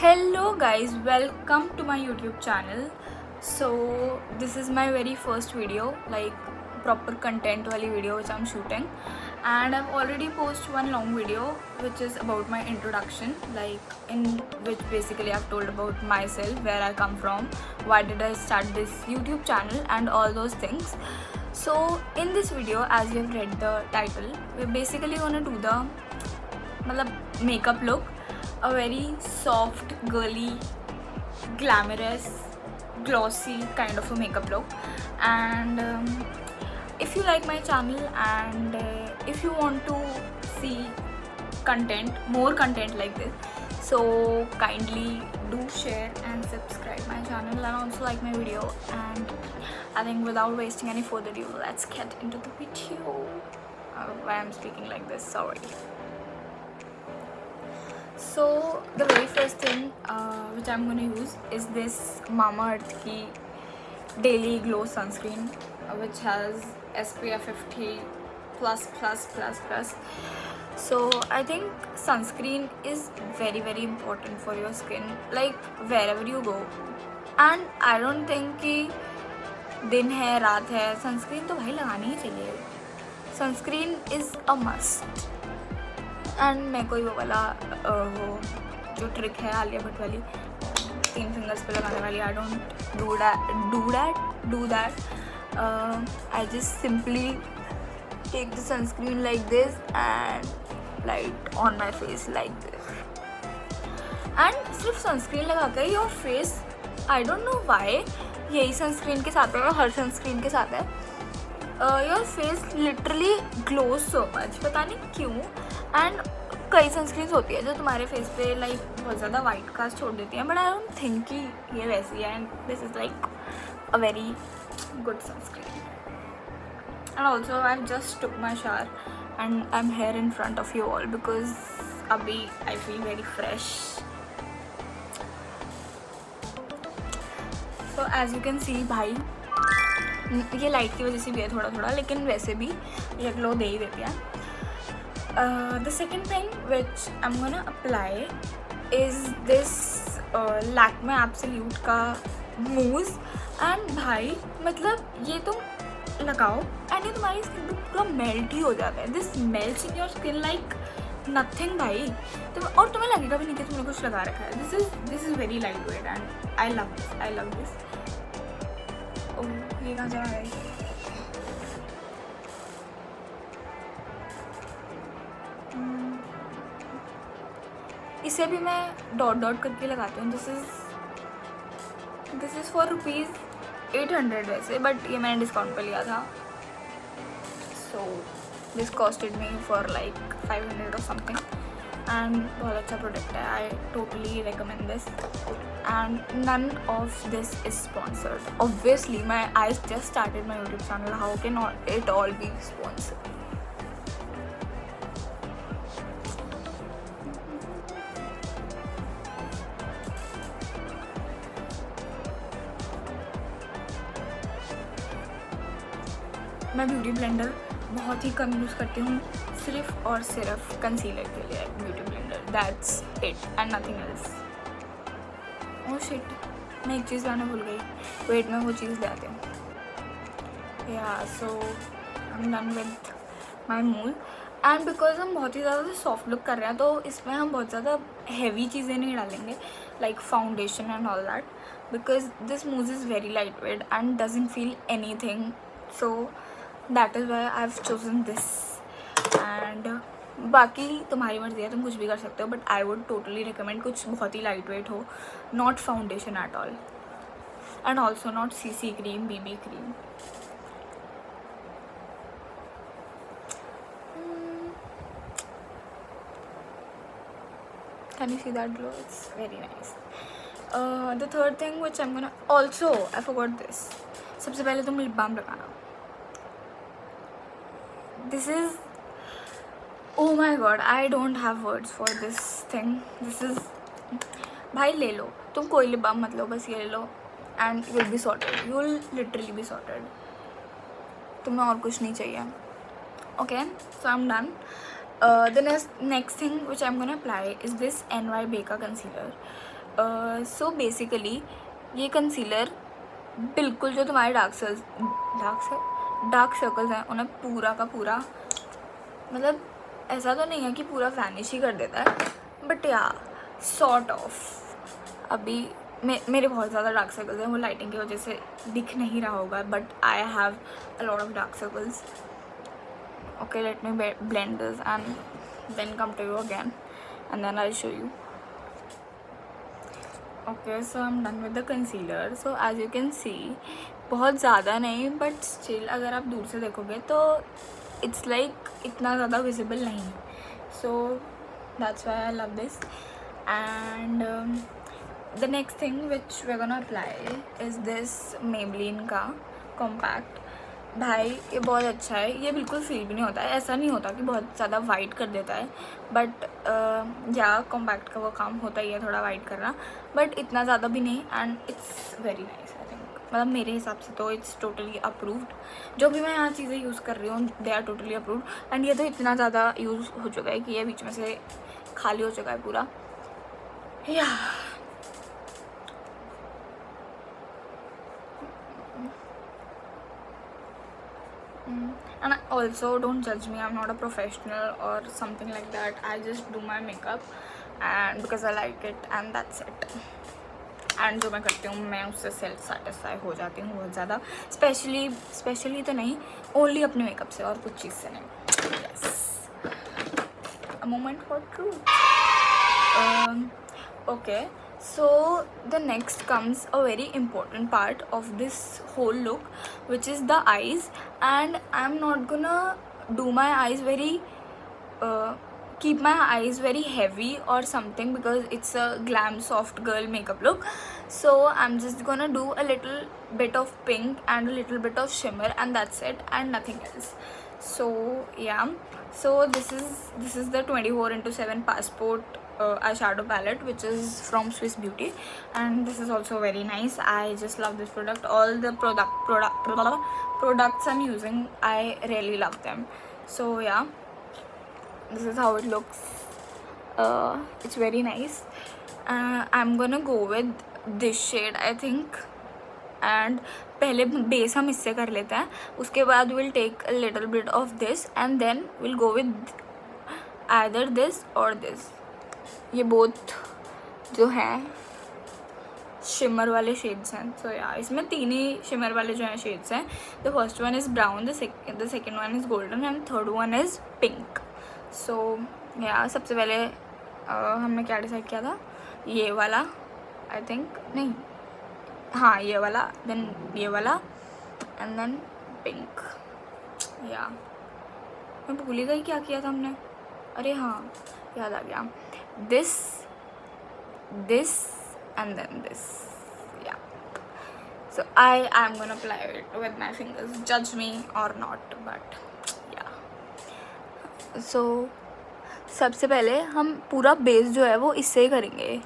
Hello guys, welcome to my YouTube channel. So this is my very first video, like proper content wali video which I'm shooting, and I've already posted one long video which is about my introduction, like in which basically I've told about myself, where I come from, why did I start this YouTube channel and all those things. So in this video, as you have read the title, we're basically gonna do the makeup look, a very soft, girly, glamorous, glossy kind of a makeup look. And if you like my channel and if you want to see more content like this, so kindly do share and subscribe my channel and also like my video. And I think without wasting any further ado, let's get into the video. Why I'm speaking like this, sorry. So the very first thing which I'm going to use is this Mamaearth ki Daily Glow Sunscreen, which has SPF 50 plus plus plus plus. So I think sunscreen is very important for your skin, like wherever you go. And I don't think कि दिन है रात है, sunscreen तो भाई लगानी ही चाहिए. Sunscreen is a must. And मैं कोई वो वाला वो जो ट्रिक है आलिया भट्ट वाली 3 फिंगर्स पे लगाने वाली, I don't do that. I just simply take the sunscreen like this and light on my face like this. And सिर्फ सनस्क्रीन लगा कर your face, I don't know why यही सनस्क्रीन के साथ है, हर सनस्क्रीन के साथ है, your face literally glow so much, पता नहीं क्यों. एंड कई सनस्क्रीन्स होती है जो तुम्हारे फेस पे लाइक बहुत ज़्यादा वाइट कास्ट छोड़ देती हैं, बट आई डोंट थिंक कि ये वैसी है. And this is like a very good sunscreen. And also I just took my shower and I am here in front of you all because अभी I feel very fresh. So as you can see भाई, ये light की वजह से भी है थोड़ा, लेकिन वैसे भी ये ग्लो दे ही देती है. The second thing which I'm gonna apply is this Lakme Absolute का मूज. एंड भाई मतलब ये तुम लगाओ एंड ये तुम्हारी स्किन पे पूरा मेल्ट ही हो जाता है. This melts in your skin like nothing भाई. और तुम्हें लगेगा भी नहीं कि तुमने कुछ लगा रखा है. This is very lightweight and I love this. Oh ये कहाँ चला गया. इसे भी मैं डॉट करके लगाती हूँ. दिस इज़ फॉर ₹800 वैसे, बट ये मैंने डिस्काउंट पे लिया था. So this costed me for like 500 और समथिंग. एंड बहुत अच्छा प्रोडक्ट है. I totally recommend this and none of this is sponsored. Obviously I just started my YouTube channel, how can it all be sponsored. मैं beauty blender बहुत ही कम use करती हूँ, सिर्फ और सिर्फ कंसीलर के लिए. Beauty blender, that's it and nothing else. Oh shit, मैं एक चीज़ लाना भूल गई. वेट में वो चीज़ ले आती हूँ. Yeah so I am done with my mousse. And because हम बहुत ही ज़्यादा सॉफ्ट लुक कर रहे हैं, तो इसमें हम बहुत ज़्यादा हैवी चीज़ें नहीं डालेंगे like foundation and all that, because this mousse is very lightweight and doesn't feel anything. So that is why I have chosen this. And बाकी तुम्हारी मर्जी है, तुम कुछ भी कर सकते हो, but I would totally recommend कुछ बहुत ही लाइट वेट हो, not foundation at all and also not CC cream, BB cream. Can you see that glow? It's very nice. The third thing which I'm gonna also, I forgot this. सबसे पहले तुम lip balm लगाना. This is, oh my god, I don't have words for this thing. This is, भाई ले लो तुम, कोई lip balm मत लो, बस ये ले लो and you will be sorted. You will literally be sorted. तुम्हें और कुछ नहीं चाहिए. Okay, so I'm done. The next thing which I'm gonna apply is this NY Beka concealer. So basically ये कंसीलर बिल्कुल जो तुम्हारे डार्क सर्कल्स हैं उन्हें पूरा का पूरा, मतलब ऐसा तो नहीं है कि पूरा वैनिश ही कर देता है, बट या सॉर्ट ऑफ। अभी मेरे बहुत ज़्यादा डार्क सर्कल्स हैं, वो लाइटिंग की वजह से दिख नहीं रहा होगा, but I have a lot of dark circles. Okay, let me blend this and then come to you again and then I'll show you. Okay, so I'm done with the concealer. So as you can see, बहुत ज़्यादा नहीं, but still अगर आप दूर से देखोगे तो it's like इतना ज़्यादा विजिबल नहीं। So that's why I love this. And the next thing which we are gonna apply is this Maybelline का कॉम्पैक्ट। भाई ये बहुत अच्छा है, ये बिल्कुल फील भी नहीं होता है, ऐसा नहीं होता कि बहुत ज़्यादा वाइट कर देता है, बट या कॉम्पैक्ट का वो काम होता ही है थोड़ा वाइट करना, बट इतना ज़्यादा भी नहीं। And it's very nice I think, मतलब मेरे हिसाब से तो इट्स टोटली अप्रूव्ड। जो भी मैं यहाँ चीज़ें यूज़ कर रही हूँ they are totally approved. And ये तो इतना ज़्यादा यूज़ हो चुका है कि ये बीच में से खाली हो चुका है पूरा। या and also don't judge me, I'm not a professional or something like that. I just do my makeup and because I like it and that's it. And जो मैं करती हूँ मैं उससे सेल्फ सेटिस्फाई हो जाती हूँ बहुत ज़्यादा, स्पेशली तो नहीं, ओनली अपने मेकअप से और कुछ चीज़ से नहीं। Yes, a moment for truth. Okay, so the next comes a very important part of this whole look, which is the eyes. And I'm not gonna do my eyes very keep my eyes very heavy or something because it's a glam soft girl makeup look. So I'm just gonna do a little bit of pink and a little bit of shimmer and that's it and nothing else. So yeah, so this is the 24x7 passport eyeshadow palette which is from Swiss Beauty, and this is also very nice. I just love this product. All the products I'm using, I really love them. So yeah, this is how it looks. It's very nice. I'm gonna go with this shade I think, and पहले base हम इससे कर लेते हैं, उसके बाद will take a little bit of this and then will go with either this और दिस। ये बोथ जो हैं शिमर वाले शेड्स हैं। सो या इसमें तीन ही शिमर वाले जो हैं शेड्स हैं। The first one is brown, the second one is golden and third one is pink. So yeah सबसे पहले हमने क्या डिसाइड किया था, ये वाला आई थिंक, नहीं हाँ ये वाला, देन ये वाला एंड देन पिंक। या मैं भूल ही गई क्या किया था हमने, अरे हाँ याद आ गया, this and then this. Yeah, so I'm gonna apply it with my fingers, judge me or not, but yeah. So सबसे पहले हम पूरा बेस जो है वो इससे ही करेंगे,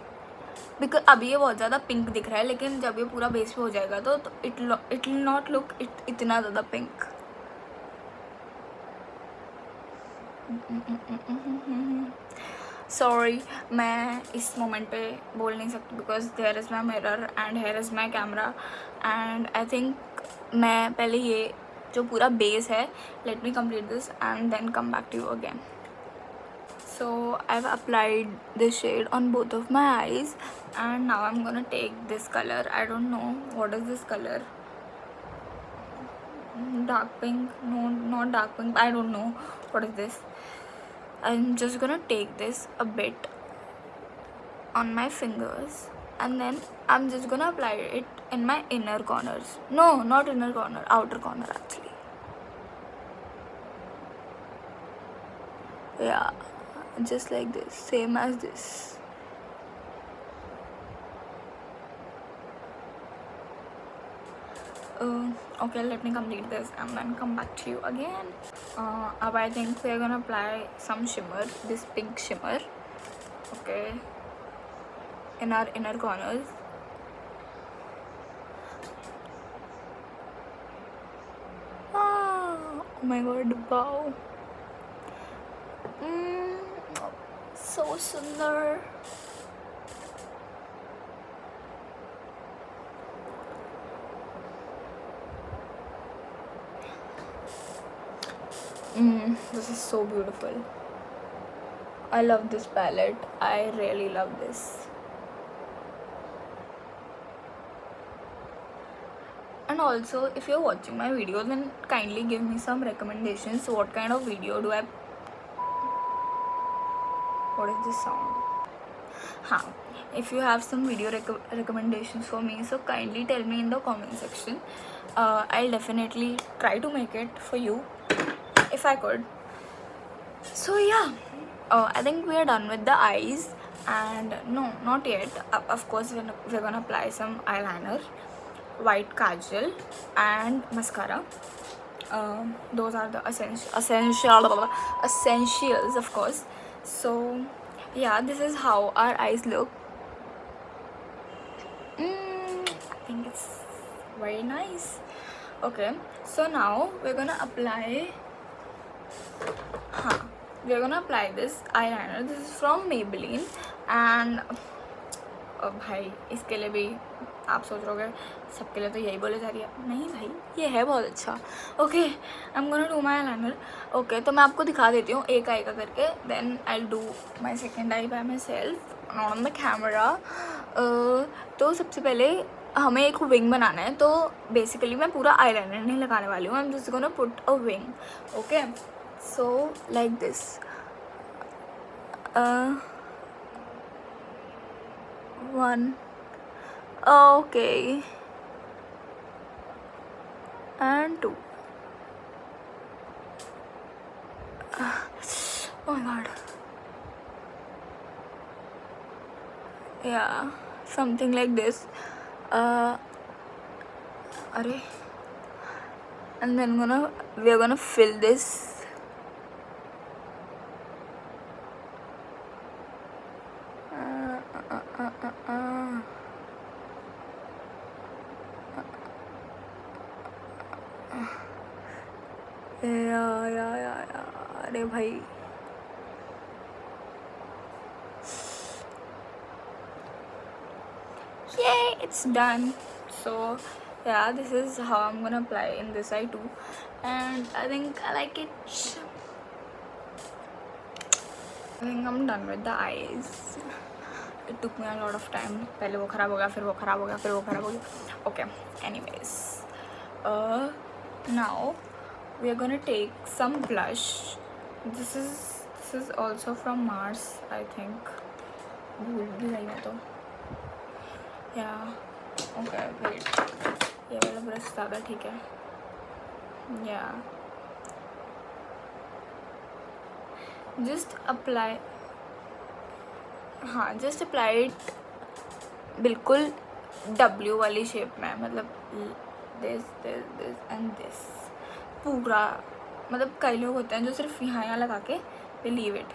बिकॉज अभी ये बहुत ज़्यादा पिंक दिख रहा है, लेकिन जब ये पूरा बेस पे हो जाएगा तो इट विल नॉट लुक इतना ज़्यादा पिंक। सॉरी, मैं इस मोमेंट पे बोल नहीं सकती because there is my mirror and here is my camera and I think मैं पहले ये जो पूरा बेस है, let me complete this and then come back to you again. So I've applied this shade on both of my eyes and now I'm gonna take this color. I don't know what is this color, dark pink, no not dark pink, I don't know what is this. I'm just gonna take this a bit on my fingers and then I'm just gonna apply it in my inner corners. No, not inner corner, outer corner actually. Yeah, just like this, same as this. Okay, let me complete this and then come back to you again. Now I think we're gonna apply some shimmer, this pink shimmer, okay, in our inner corners. Oh my god, wow, so sundar. This is so beautiful. I love this palette. I really love this. And also, if you're watching my videos, then kindly give me some recommendations. What kind of video do I... What is this sound? Huh. If you have some video recommendations for me, so kindly tell me in the comment section. I'll definitely try to make it for you if I could. So yeah, I think we are done with the eyes. And no, not yet. Of course, we're gonna apply some eyeliner, white kajal, and mascara. Those are the essentials, of course. So yeah, this is how our eyes look. I think it's very nice. Okay, so now we're gonna apply this eyeliner. This is from Maybelline. And भाई इसके लिए भी आप सोच रहे होगे सबके लिए तो यही बोले जा रही है. नहीं भाई, ये है बहुत अच्छा. Okay, I am gonna do my eyeliner. Okay, तो मैं आपको दिखा देती हूँ एक आई का करके. Then I do my second eye by myself, not on the camera. तो सबसे पहले हमें एक विंग बनाना है. तो बेसिकली मैं पूरा आईलाइनर नहीं लगाने वाली हूँ. I am just gonna put a wing. Okay, so like this. One. Okay. And two. Oh my god. Yeah, something like this. Arey. And then we're gonna fill this. Yeah. अरे भाई, yay, it's done. So yeah, this is how I'm gonna apply in this eye too. And I think I like it. I think I'm done with the eyes. It took me a lot of time. पहले वो खराब हो गया, फिर वो खराब हो गया, फिर वो खराब हो गया. Okay, anyways, now we are gonna take some blush. This is also from Mars, I think. भूल भी गई मैं तो. Yeah. Okay, wait. ये वाला ब्रश ज़्यादा ठीक है. Yeah. Just apply. हाँ, just apply it बिल्कुल W वाली शेप में. मतलब this and this. पूरा, मतलब कई लोग होते हैं जो सिर्फ यहाँ लगा के they leave it.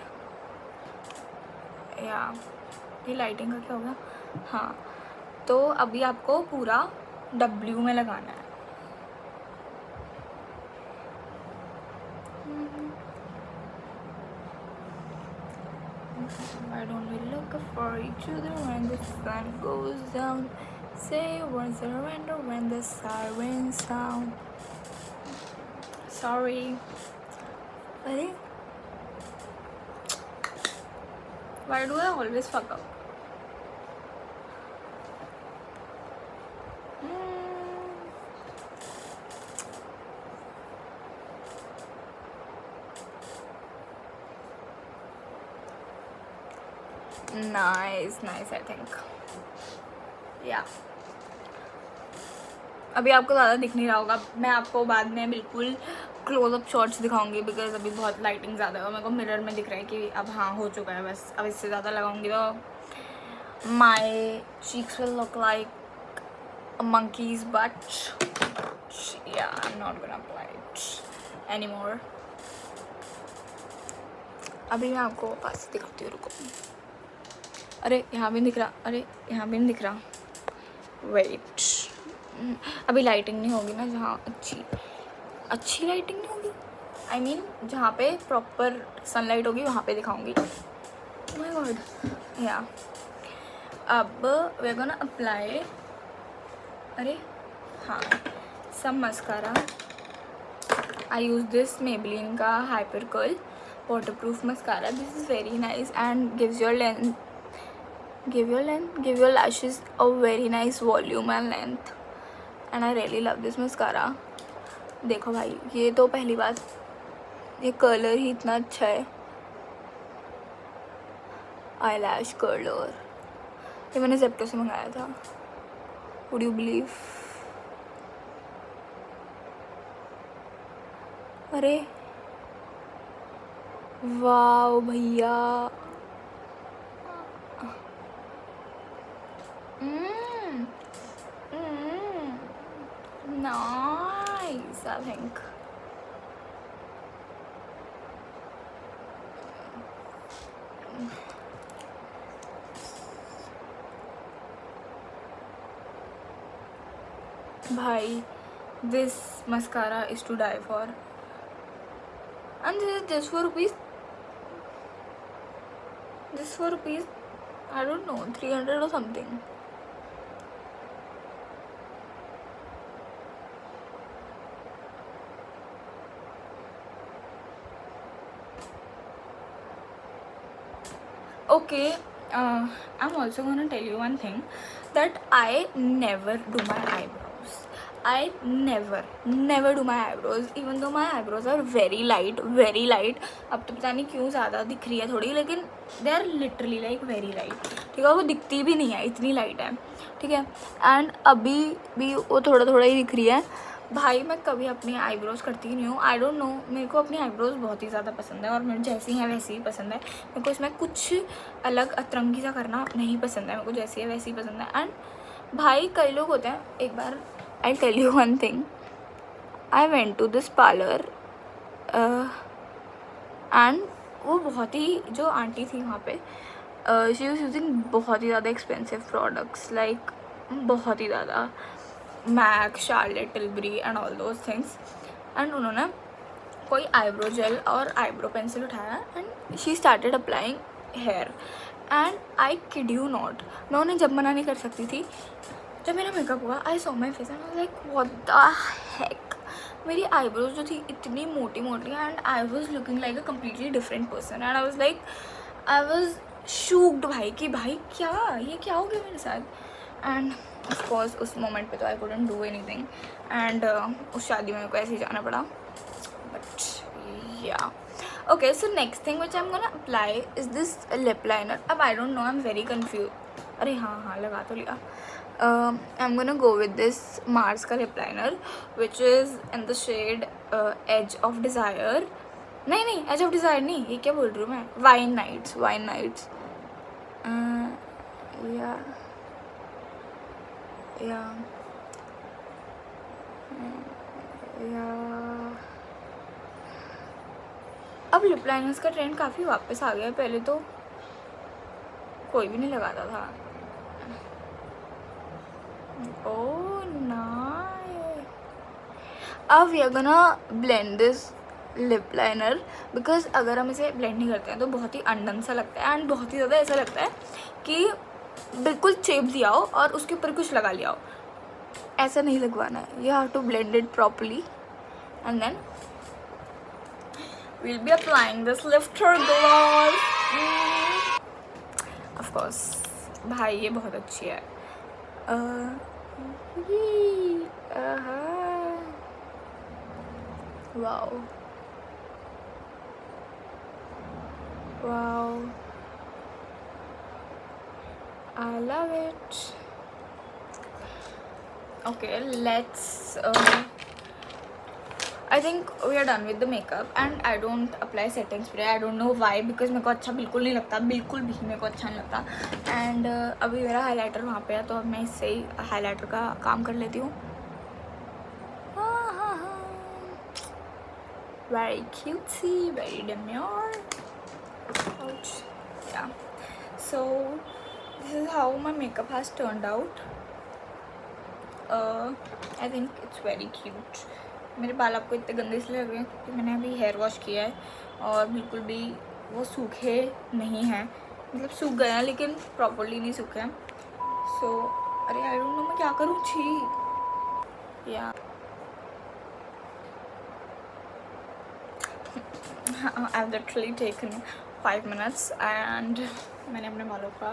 या ये लाइटिंग का क्या होगा. हाँ, तो अभी आपको पूरा W में लगाना है. Why don't we look for each other when the sun goes down? Say one surrender when the sirens sound. Sorry. Ready? Why do I always fuck up? Nice, I think. Yeah. अभी आपको ज़्यादा दिख नहीं रहा होगा. मैं आपको बाद में बिल्कुल क्लोजअप शॉट्स दिखाऊंगी बिकॉज अभी बहुत लाइटिंग ज़्यादा है और मेरे को मिरर में दिख रहा है कि अब हाँ हो चुका है. बस अब इससे ज़्यादा लगाऊंगी तो my cheeks will look like a monkeys but yeah I am not gonna apply it anymore. अभी मैं आपको पास से दिखाती हूँ, रुको. अरे यहाँ भी दिख रहा, अरे यहाँ भी नहीं दिख रहा. वेट, अभी लाइटिंग नहीं होगी ना जहाँ अच्छी लाइटिंग नहीं होगी. आई मीन जहाँ पे प्रॉपर सनलाइट होगी वहाँ पे दिखाऊंगी. My God. या अब वी आर गोना अप्लाई, अरे हाँ, some mascara I use this Maybelline का hyper curl waterproof mascara. This is very nice and gives your lashes a very nice volume and length, and I really love this mascara. देखो भाई, ये तो पहली बात, ये कलर ही इतना अच्छा है, आई लैश कर्लर. ये मैंने जेप्टो से मंगाया था. Would you believe? अरे वाओ भैया, नाइस. आई थिंक भाई, this mascara is to die for, and this is just for rupees. This for rupees, I don't know, 300 or something. Okay, I'm also gonna tell you one thing, that I never do my eyebrows. I never do my eyebrows, even though my eyebrows are very light. अब तो पता नहीं क्यों ज़्यादा दिख रही है थोड़ी, लेकिन they are literally like very light. ठीक है, वो दिखती भी नहीं है, इतनी लाइट है. ठीक है, एंड अभी भी वो थोड़ा थोड़ा ही दिख रही है. भाई मैं कभी अपनी आईब्रोज करती ही नहीं हूँ. आई डोंट नो, मेरे को अपनी आईब्रोज बहुत ही ज़्यादा पसंद है, और मेरे जैसी हैं वैसी ही पसंद है. मेरे को इसमें कुछ अलग अतरंगी सा करना नहीं पसंद है. मेरे को जैसी है वैसी ही पसंद है. एंड भाई कई लोग होते हैं, एक बार I tell you one thing, I went to this parlour and वो बहुत ही, जो आंटी थी वहाँ पे, शी वॉज यूजिंग बहुत ही ज़्यादा एक्सपेंसिव प्रोडक्ट्स, लाइक बहुत ही ज़्यादा, MAC, Charlotte Tilbury and all those things. And उन्होंने कोई आईब्रो जेल और आईब्रो पेंसिल उठाया and she started applying here. And I kid you not, मैं उन्हें जब मना नहीं कर सकती थी. जब मेरा मेकअप हुआ, I saw my face and I was like what the heck. मेरी आईब्रोज जो थी इतनी मोटी and I was looking like a completely different person. And I was shocked भाई, कि भाई ये क्या हो गया मेरे साथ. एंड ऑफ कोर्स उस मोमेंट पे तो I couldn't do anything, and उस शादी में मेरे को ऐसे ही जाना पड़ा. But yeah okay, so next thing which I am gonna apply is this lip liner. अब I don't know, I am very confuse. अरे हाँ, लगा तो लिया. I am gonna go with this Mars का lip liner which is in the shade edge of desire. नहीं, edge of desire नहीं, ये क्या बोल रही हूँ मैं, वाइन नाइट्स. अब लिप लाइनर्स का ट्रेंड काफ़ी वापस आ गया है. पहले तो कोई भी नहीं लगाता था. Oh nice. अब we are gonna blend this lip liner, because अगर हम इसे ब्लेंड नहीं करते हैं तो बहुत ही अनडन सा लगता है, एंड बहुत ही ज़्यादा ऐसा लगता है कि बिल्कुल चेप दिया हो और उसके ऊपर कुछ लगा लिया हो. ऐसा नहीं लगवाना है. You have to blend it properly and then we'll be applying this lifter gloss. Of course, भाई ये बहुत अच्छी है. Wow. I love it. Okay, let's I think we are done with the makeup, and I don't apply setting spray. I don't know why, because मेरे को अच्छा बिल्कुल नहीं लगता, बिल्कुल भी मेरे को अच्छा नहीं लगता. एंड अभी मेरा हाइलाइटर वहाँ पे है, तो अब मैं इससे ही हाइलाइटर का काम कर लेती हूँ. Very cutesy, very demure. Ouch. Yeah. So this is how my makeup has turned out. I think it's very cute. मेरे बाल आपको इतने गंदे इसलिए लग रहे हैं क्योंकि मैंने अभी हेयर वॉश किया है और बिल्कुल भी वो सूखे नहीं हैं. मतलब सूख गए हैं लेकिन प्रॉपरली नहीं सूखे हैं. सो अरे आई डोंट नो मैं क्या करूँ. छी या I've literally taken 5 minutes and मैंने अपने बालों का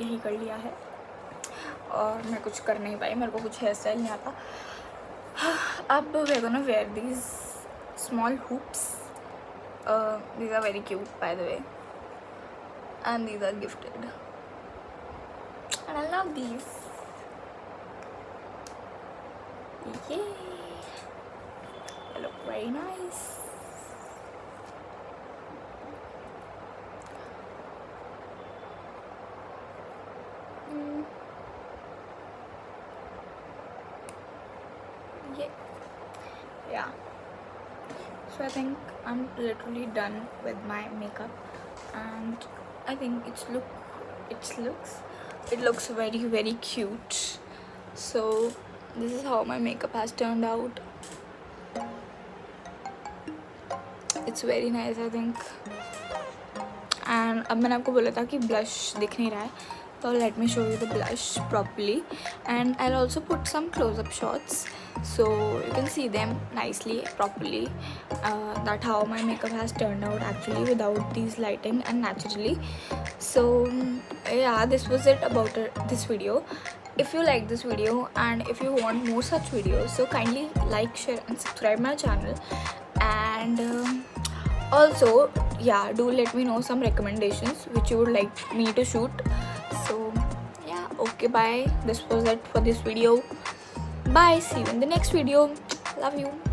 यही कर लिया है और मैं कुछ कर नहीं पाई, मेरे को कुछ हेयर स्टाइल नहीं आता. अब we're gonna wear these small hoops. These are very cute by the way, and these are gifted and I love these. Yay! They look very nice. Yeah. So I think I'm literally done with my makeup, and I think it looks very cute. So this is how my makeup has turned out. It's very nice I think. And अब मैंने आपको बोला था कि blush दिख नहीं रहा है, so let me show you the blush properly, and I'll also put some close-up shots so you can see them nicely properly, that how my makeup has turned out actually without these lighting and naturally. So yeah, this was it about this video. If you like this video and if you want more such videos, so kindly like, share and subscribe my channel, and also yeah, do let me know some recommendations which you would like me to shoot. So yeah, okay, bye. This was it for this video. Bye, see you in the next video. Love you.